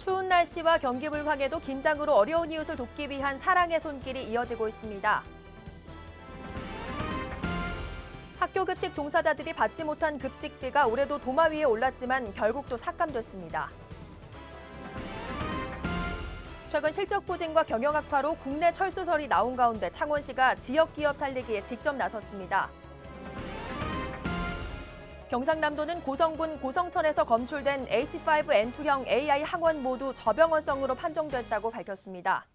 추운 날씨와 경기 불황에도 김장으로 어려운 이웃을 돕기 위한 사랑의 손길이 이어지고 있습니다. 학교 급식 종사자들이 받지 못한 급식비가 올해도 도마 위에 올랐지만 결국 또 삭감됐습니다. 최근 실적 부진과 경영 악화로 국내 철수설이 나온 가운데 창원시가 지역 기업 살리기에 직접 나섰습니다. 경상남도는 고성군 고성천에서 검출된 H5N2형 AI 항원 모두 저병원성으로 판정됐다고 밝혔습니다.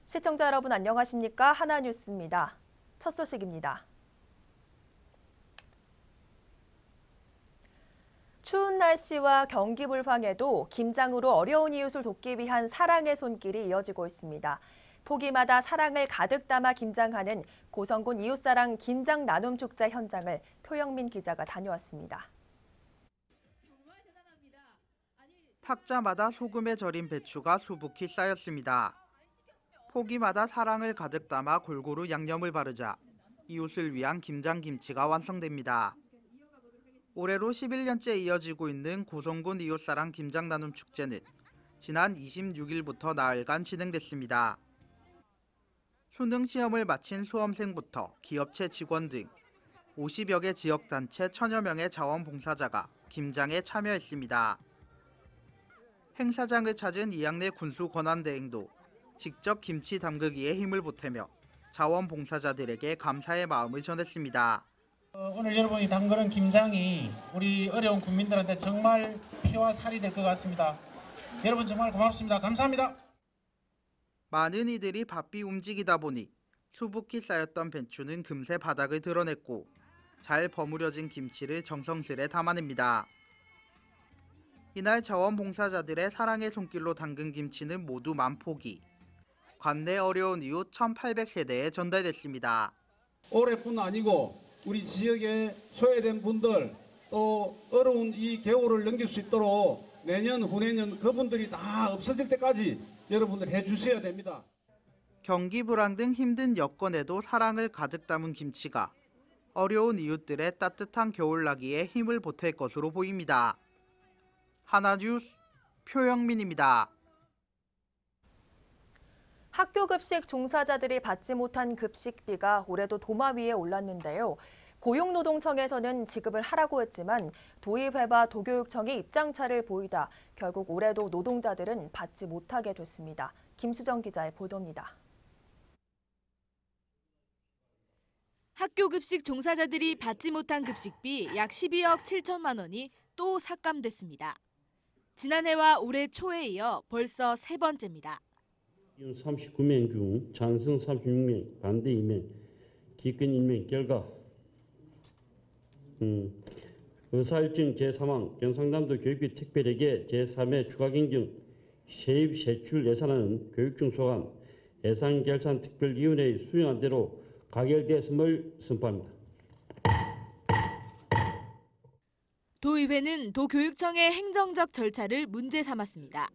시청자 여러분 안녕하십니까? 하나뉴스입니다. 첫 소식입니다. 추운 날씨와 경기 불황에도 김장으로 어려운 이웃을 돕기 위한 사랑의 손길이 이어지고 있습니다. 포기마다 사랑을 가득 담아 김장하는 고성군 이웃사랑 김장 나눔 축제 현장을 표영민 기자가 다녀왔습니다. 탁자마다 소금에 절인 배추가 수북히 쌓였습니다. 포기마다 사랑을 가득 담아 골고루 양념을 바르자 이웃을 위한 김장김치가 완성됩니다. 올해로 11년째 이어지고 있는 고성군 이웃사랑 김장 나눔 축제는 지난 26일부터 나흘간 진행됐습니다. 수능 시험을 마친 수험생부터 기업체 직원 등 50여 개 지역단체 1000여 명의 자원봉사자가 김장에 참여했습니다. 행사장을 찾은 이양래 군수권한대행도 직접 김치 담그기에 힘을 보태며 자원봉사자들에게 감사의 마음을 전했습니다. 오늘 여러분이 담그는 김장이 우리 어려운 국민들한테 정말 피와 살이 될 것 같습니다. 여러분 정말 고맙습니다. 감사합니다. 많은 이들이 바삐 움직이다 보니 수북히 쌓였던 배추는 금세 바닥을 드러냈고 잘 버무려진 김치를 정성스레 담아냅니다. 이날 자원봉사자들의 사랑의 손길로 담근 김치는 모두 1000포기. 관내 어려운 이웃 1800세대에 전달됐습니다. 올해뿐 아니고 우리 지역에 소외된 분들 또 어려운 이 겨울을 넘길 수 있도록 내년 후내년 그분들이 다 없어질 때까지 여러분들 해주셔야 됩니다. 경기 불황 등 힘든 여건에도 사랑을 가득 담은 김치가 어려운 이웃들의 따뜻한 겨울나기에 힘을 보탤 것으로 보입니다. 하나뉴스 표영민입니다. 학교 급식 종사자들이 받지 못한 급식비가 올해도 도마 위에 올랐는데요. 고용노동청에서는 지급을 하라고 했지만 도의회와 도교육청이 입장차를 보이다 결국 올해도 노동자들은 받지 못하게 됐습니다. 김수정 기자의 보도입니다. 학교 급식 종사자들이 받지 못한 급식비 약 12억 7천만 원이 또 삭감됐습니다. 지난해와 올해 초에 이어 벌써 세 번째입니다. 39명 중 찬성 36명, 반대 2명, 기권 1명 결과 의사일정 제3항 경상남도 교육비 특별회계 제3회 추가경정 세입 세출 예산안은 교육청 소관 예산결산특별위원회의 수용한 대로 가결되었음을 선포합니다. 도의회는 도교육청의 행정적 절차를 문제 삼았습니다.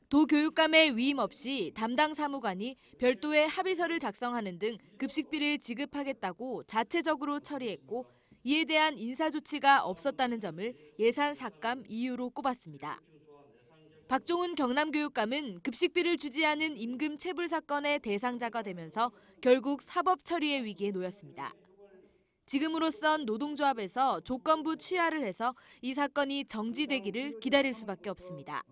도교육감의 위임 없이 담당 사무관이 별도의 합의서를 작성하는 등 급식비를 지급하겠다고 자체적으로 처리했고 이에 대한 인사조치가 없었다는 점을 예산 삭감 이유로 꼽았습니다. 박종훈 경남교육감은 급식비를 주지 않은 임금 체불 사건의 대상자가 되면서 결국 사법 처리의 위기에 놓였습니다. 지금으로선 노동조합에서 조건부 취하를 해서 이 사건이 정지되기를 기다릴 수밖에 없습니다.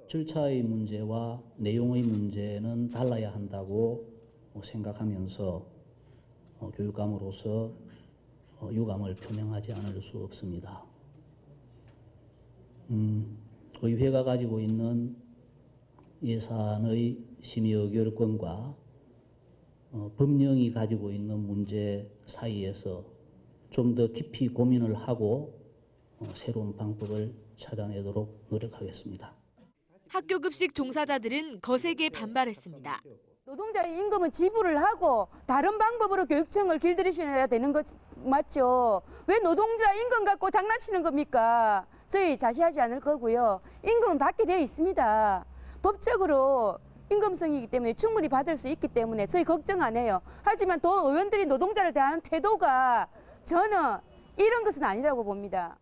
절차의 문제와 내용의 문제는 달라야 한다고 생각하면서 교육감으로서 유감을 표명하지 않을 수 없습니다. 의회가 가지고 있는 예산의 심의 의결권과 법령이 가지고 있는 문제 사이에서 좀 더 깊이 고민을 하고 새로운 방법을 찾아내도록 노력하겠습니다. 학교 급식 종사자들은 거세게 반발했습니다. 노동자의 임금은 지불을 하고 다른 방법으로 교육청을 길들이셔야 되는 것 맞죠? 왜 노동자 임금 갖고 장난치는 겁니까? 저희 자시하지 않을 거고요. 임금은 받게 되어 있습니다. 법적으로 임금성이기 때문에 충분히 받을 수 있기 때문에 저희 걱정 안 해요. 하지만 도 의원들이 노동자를 대하는 태도가 저는 이런 것은 아니라고 봅니다.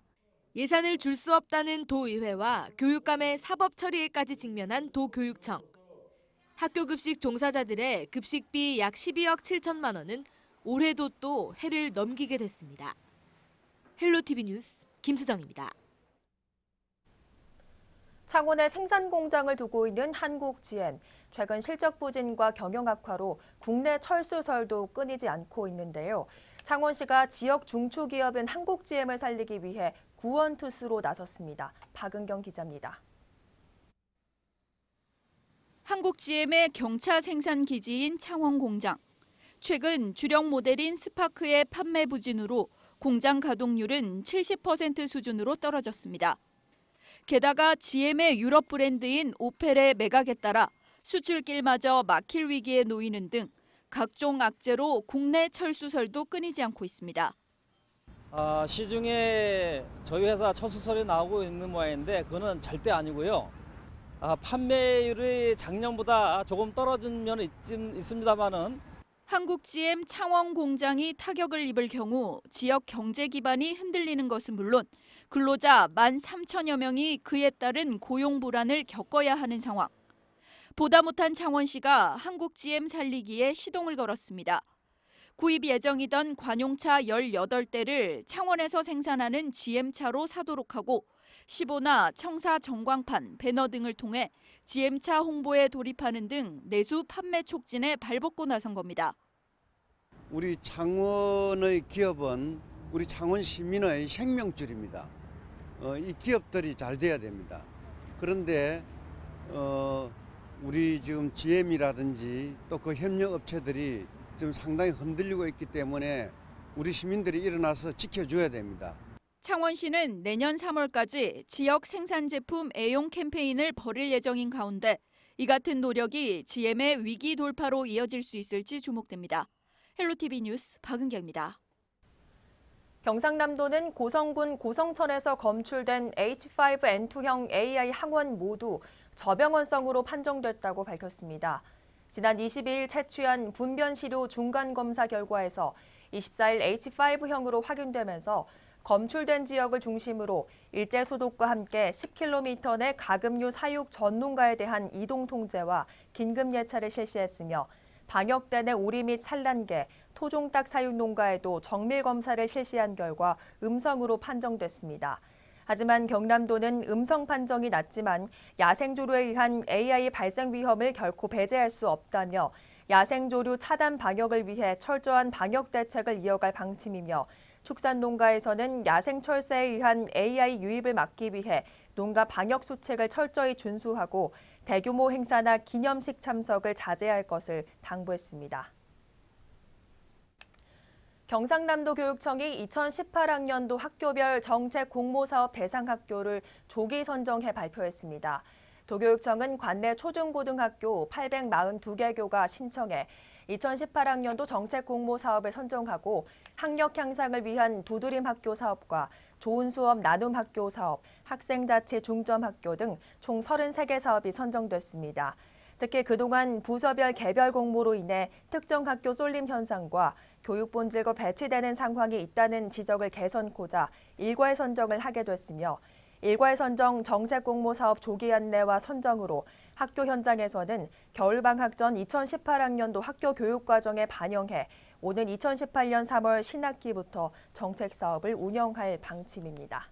예산을 줄 수 없다는 도의회와 교육감의 사법 처리에까지 직면한 도교육청. 학교 급식 종사자들의 급식비 약 12억 7천만 원은 올해도 또 해를 넘기게 됐습니다. 헬로티비 뉴스 김수정입니다. 창원에 생산 공장을 두고 있는 한국GM. 최근 실적 부진과 경영 악화로 국내 철수설도 끊이지 않고 있는데요. 창원시가 지역 중소기업인 한국GM을 살리기 위해 구원투수로 나섰습니다. 박은경 기자입니다. 한국GM의 경차 생산 기지인 창원 공장. 최근 주력 모델인 스파크의 판매 부진으로 공장 가동률은 70% 수준으로 떨어졌습니다. 게다가 GM의 유럽 브랜드인 오펠의 매각에 따라 수출길마저 막힐 위기에 놓이는 등 각종 악재로 국내 철수설도 끊이지 않고 있습니다. 시중에 저희 회사 철수설이 나오고 있는 모양인데 그거는 절대 아니고요. 판매율이 작년보다 조금 떨어진 면은 있습니다만은 한국GM 창원 공장이 타격을 입을 경우 지역 경제 기반이 흔들리는 것은 물론 근로자 13,000여 명이 그에 따른 고용 불안을 겪어야 하는 상황. 보다 못한 창원시가 한국GM 살리기에 시동을 걸었습니다. 구입 예정이던 관용차 18대를 창원에서 생산하는 GM차로 사도록 하고 시보나 청사 전광판, 배너 등을 통해 GM차 홍보에 돌입하는 등 내수 판매 촉진에 발벗고 나선 겁니다. 우리 창원의 기업은 우리 창원 시민의 생명줄입니다. 이 기업들이 잘 돼야 됩니다. 그런데 우리 지금 GM이라든지 또 그 협력 업체들이 지금 상당히 흔들리고 있기 때문에 우리 시민들이 일어나서 지켜줘야 됩니다. 창원시는 내년 3월까지 지역 생산 제품 애용 캠페인을 벌일 예정인 가운데 이 같은 노력이 GM의 위기 돌파로 이어질 수 있을지 주목됩니다. 헬로티비 뉴스 박은경입니다. 경상남도는 고성군 고성천에서 검출된 H5N2형 AI 항원 모두 저병원성으로 판정됐다고 밝혔습니다. 지난 22일 채취한 분변시료 중간검사 결과에서 24일 H5형으로 확인되면서 검출된 지역을 중심으로 일제 소독과 함께 10km 내 가금류 사육 전농가에 대한 이동 통제와 긴급 예찰을 실시했으며 방역대 내 오리 및 산란개, 토종닭 사육 농가에도 정밀 검사를 실시한 결과 음성으로 판정됐습니다. 하지만 경남도는 음성 판정이 났지만 야생조류에 의한 AI 발생 위험을 결코 배제할 수 없다며 야생조류 차단 방역을 위해 철저한 방역 대책을 이어갈 방침이며 축산농가에서는 야생철새에 의한 AI 유입을 막기 위해 농가 방역 수칙을 철저히 준수하고 대규모 행사나 기념식 참석을 자제할 것을 당부했습니다. 경상남도 교육청이 2018학년도 학교별 정책 공모사업 대상 학교를 조기 선정해 발표했습니다. 도교육청은 관내 초중고등학교 842개교가 신청해 2018학년도 정책 공모 사업을 선정하고 학력 향상을 위한 두드림 학교 사업과 좋은 수업 나눔 학교 사업, 학생자치 중점 학교 등 총 33개 사업이 선정됐습니다. 특히 그동안 부서별 개별 공모로 인해 특정 학교 쏠림 현상과 교육 본질과 배치되는 상황이 있다는 지적을 개선코자 일괄 선정을 하게 됐으며 일괄 선정 정책 공모 사업 조기 안내와 선정으로 학교 현장에서는 겨울방학 전 2018학년도 학교 교육 과정에 반영해 오는 2018년 3월 신학기부터 정책 사업을 운영할 방침입니다.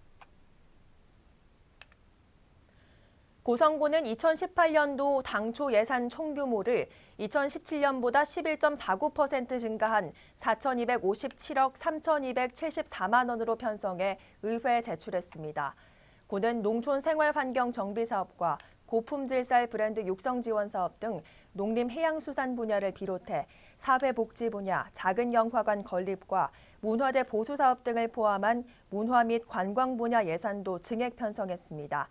고성군은 2018년도 당초 예산 총규모를 2017년보다 11.49% 증가한 4,257억 3,274만 원으로 편성해 의회에 제출했습니다. 군은 농촌 생활환경 정비 사업과 고품질 쌀 브랜드 육성 지원 사업 등 농림해양수산 분야를 비롯해 사회복지 분야, 작은 영화관 건립과 문화재 보수 사업 등을 포함한 문화 및 관광 분야 예산도 증액 편성했습니다.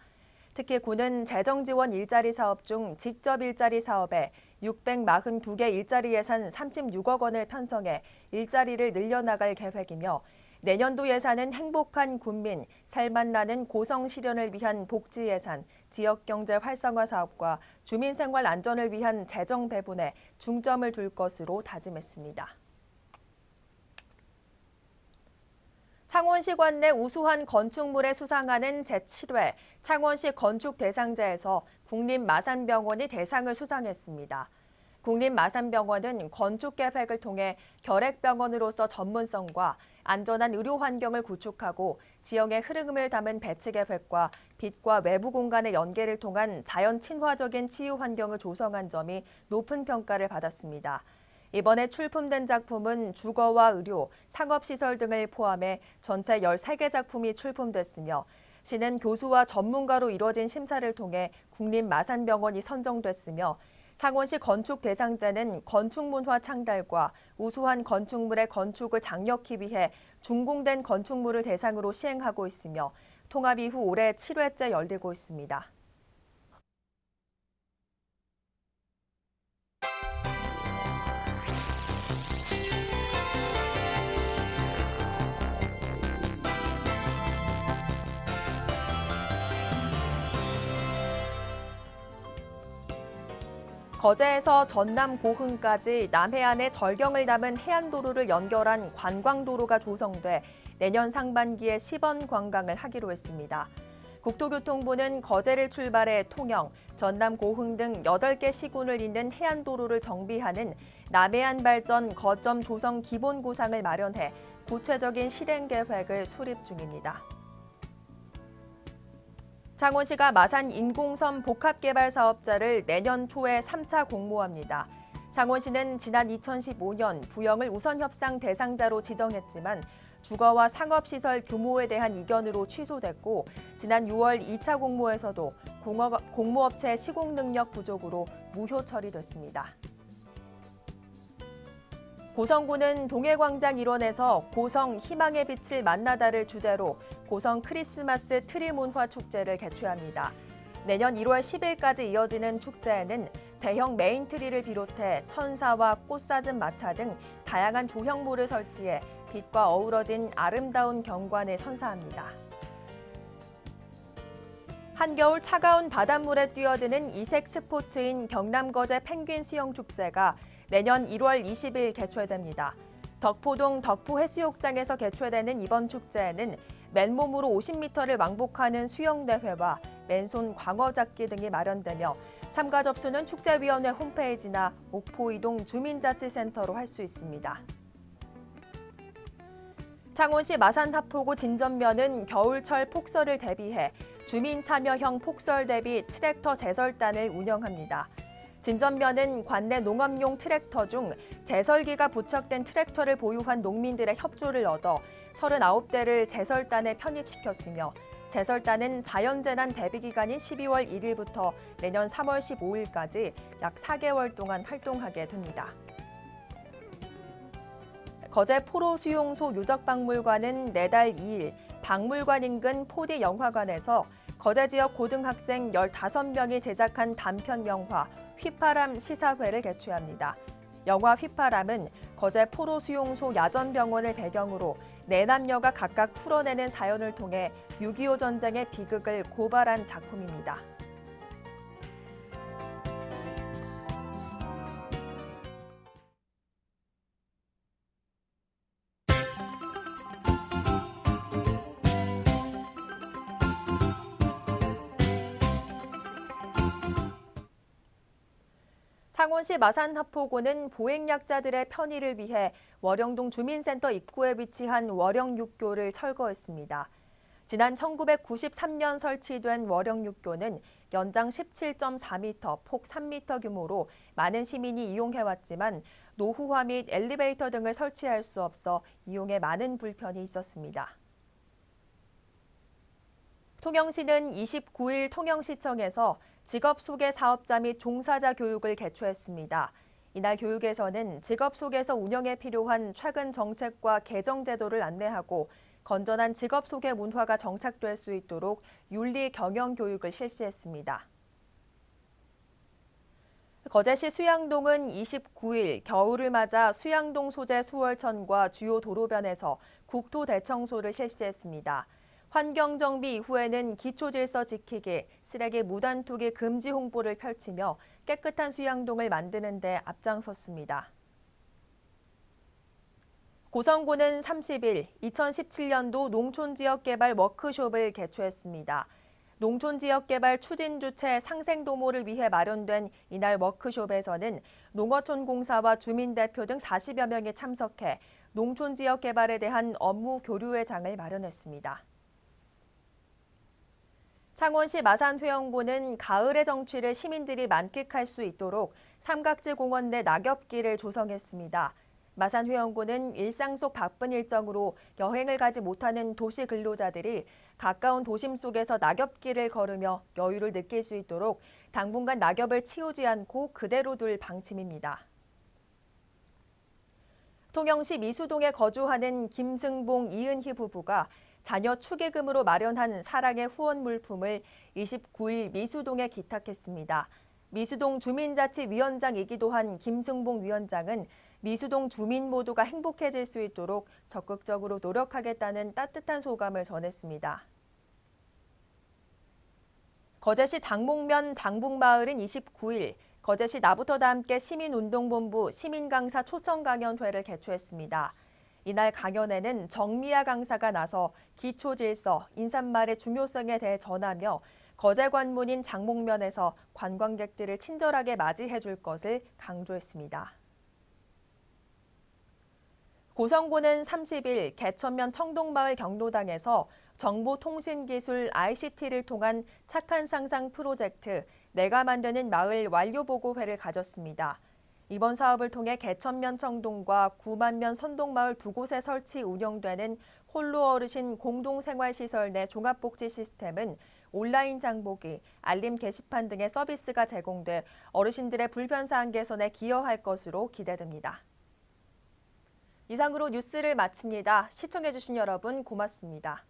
특히 군은 재정지원 일자리 사업 중 직접 일자리 사업에 642개 일자리 예산 36억 원을 편성해 일자리를 늘려나갈 계획이며 내년도 예산은 행복한 군민, 살맛나는 고성 실현을 위한 복지 예산, 지역경제 활성화 사업과 주민생활 안전을 위한 재정 배분에 중점을 둘 것으로 다짐했습니다. 창원시 관내 우수한 건축물에 수상하는 제7회 창원시 건축대상제에서 국립마산병원이 대상을 수상했습니다. 국립마산병원은 건축계획을 통해 결핵병원으로서 전문성과 안전한 의료 환경을 구축하고 지역의 흐름을 담은 배치 계획과 빛과 외부 공간의 연계를 통한 자연 친화적인 치유 환경을 조성한 점이 높은 평가를 받았습니다. 이번에 출품된 작품은 주거와 의료, 상업시설 등을 포함해 전체 13개 작품이 출품됐으며 시는 교수와 전문가로 이뤄진 심사를 통해 국립마산병원이 선정됐으며 창원시 건축대상제는 건축문화 창달과 우수한 건축물의 건축을 장려하기 위해 준공된 건축물을 대상으로 시행하고 있으며 통합 이후 올해 7회째 열리고 있습니다. 거제에서 전남 고흥까지 남해안의 절경을 담은 해안도로를 연결한 관광도로가 조성돼 내년 상반기에 시범 관광을 하기로 했습니다. 국토교통부는 거제를 출발해 통영, 전남 고흥 등 8개 시군을 잇는 해안도로를 정비하는 남해안 발전 거점 조성 기본 구상을 마련해 구체적인 실행 계획을 수립 중입니다. 창원시가 마산 인공섬 복합개발 사업자를 내년 초에 3차 공모합니다. 창원시는 지난 2015년 부영을 우선 협상 대상자로 지정했지만 주거와 상업시설 규모에 대한 이견으로 취소됐고 지난 6월 2차 공모에서도 공모업체 시공 능력 부족으로 무효 처리됐습니다. 고성군은 동해광장 일원에서 고성 희망의 빛을 만나다를 주제로 고성 크리스마스 트리 문화 축제를 개최합니다. 내년 1월 10일까지 이어지는 축제에는 대형 메인 트리를 비롯해 천사와 꽃사슴 마차 등 다양한 조형물을 설치해 빛과 어우러진 아름다운 경관을 선사합니다. 한겨울 차가운 바닷물에 뛰어드는 이색 스포츠인 경남거제 펭귄 수영축제가 내년 1월 20일 개최됩니다. 덕포동 덕포해수욕장에서 개최되는 이번 축제에는 맨몸으로 50m를 왕복하는 수영대회와 맨손 광어잡기 등이 마련되며 참가 접수는 축제위원회 홈페이지나 옥포이동 주민자치센터로 할 수 있습니다. 창원시 마산하포구 진전면은 겨울철 폭설을 대비해 주민참여형 폭설 대비 트랙터 제설단을 운영합니다. 진전면은 관내 농업용 트랙터 중 제설기가 부착된 트랙터를 보유한 농민들의 협조를 얻어 39대를 제설단에 편입시켰으며 제설단은 자연재난 대비기간인 12월 1일부터 내년 3월 15일까지 약 4개월 동안 활동하게 됩니다. 거제 포로수용소 유적박물관은 내달 2일 박물관 인근 포디 영화관에서 거제 지역 고등학생 15명이 제작한 단편 영화 휘파람 시사회를 개최합니다. 영화 휘파람은 거제 포로수용소 야전병원을 배경으로 4남녀가 각각 풀어내는 사연을 통해 6.25 전쟁의 비극을 고발한 작품입니다. 창원시 마산하포구는 보행약자들의 편의를 위해 월영동 주민센터 입구에 위치한 월영육교를 철거했습니다. 지난 1993년 설치된 월영육교는 연장 17.4m, 폭 3m 규모로 많은 시민이 이용해왔지만 노후화 및 엘리베이터 등을 설치할 수 없어 이용에 많은 불편이 있었습니다. 통영시는 29일 통영시청에서 직업소개 사업자 및 종사자 교육을 개최했습니다. 이날 교육에서는 직업 속에서 운영에 필요한 최근 정책과 개정 제도를 안내하고 건전한 직업 소개 문화가 정착될 수 있도록 윤리 경영 교육을 실시했습니다. 거제시 수양동은 29일 겨울을 맞아 수양동 소재 수월천과 주요 도로변에서 국토 대청소를 실시했습니다. 환경정비 이후에는 기초질서 지키기, 쓰레기 무단 투기 금지 홍보를 펼치며 깨끗한 수양동을 만드는 데 앞장섰습니다. 고성군은 30일 2017년도 농촌지역개발 워크숍을 개최했습니다. 농촌지역개발 추진주체 상생도모를 위해 마련된 이날 워크숍에서는 농어촌공사와 주민대표 등 40여 명이 참석해 농촌지역개발에 대한 업무 교류의 장을 마련했습니다. 창원시 마산회원군은 가을의 정취를 시민들이 만끽할 수 있도록 삼각지 공원 내 낙엽길을 조성했습니다. 마산회원군은 일상 속 바쁜 일정으로 여행을 가지 못하는 도시 근로자들이 가까운 도심 속에서 낙엽길을 걸으며 여유를 느낄 수 있도록 당분간 낙엽을 치우지 않고 그대로 둘 방침입니다. 통영시 미수동에 거주하는 김승봉, 이은희 부부가 자녀 축의금으로 마련한 사랑의 후원 물품을 29일 미수동에 기탁했습니다. 미수동 주민자치위원장이기도 한 김승봉 위원장은 미수동 주민 모두가 행복해질 수 있도록 적극적으로 노력하겠다는 따뜻한 소감을 전했습니다. 거제시 장목면 장북마을은 29일 거제시 나부터다 함께 시민운동본부 시민강사 초청강연회를 개최했습니다. 이날 강연에는 정미아 강사가 나서 기초질서, 인사말의 중요성에 대해 전하며 거제 관문인 장목면에서 관광객들을 친절하게 맞이해 줄 것을 강조했습니다. 고성군은 30일 개천면 청동마을 경로당에서 정보통신기술 ICT를 통한 착한 상상 프로젝트 내가 만드는 마을 완료보고회를 가졌습니다. 이번 사업을 통해 개천면 청동과 구만면 선동마을 두 곳에 설치 운영되는 홀로 어르신 공동생활시설 내 종합복지 시스템은 온라인 장보기, 알림 게시판 등의 서비스가 제공돼 어르신들의 불편사항 개선에 기여할 것으로 기대됩니다. 이상으로 뉴스를 마칩니다. 시청해주신 여러분 고맙습니다.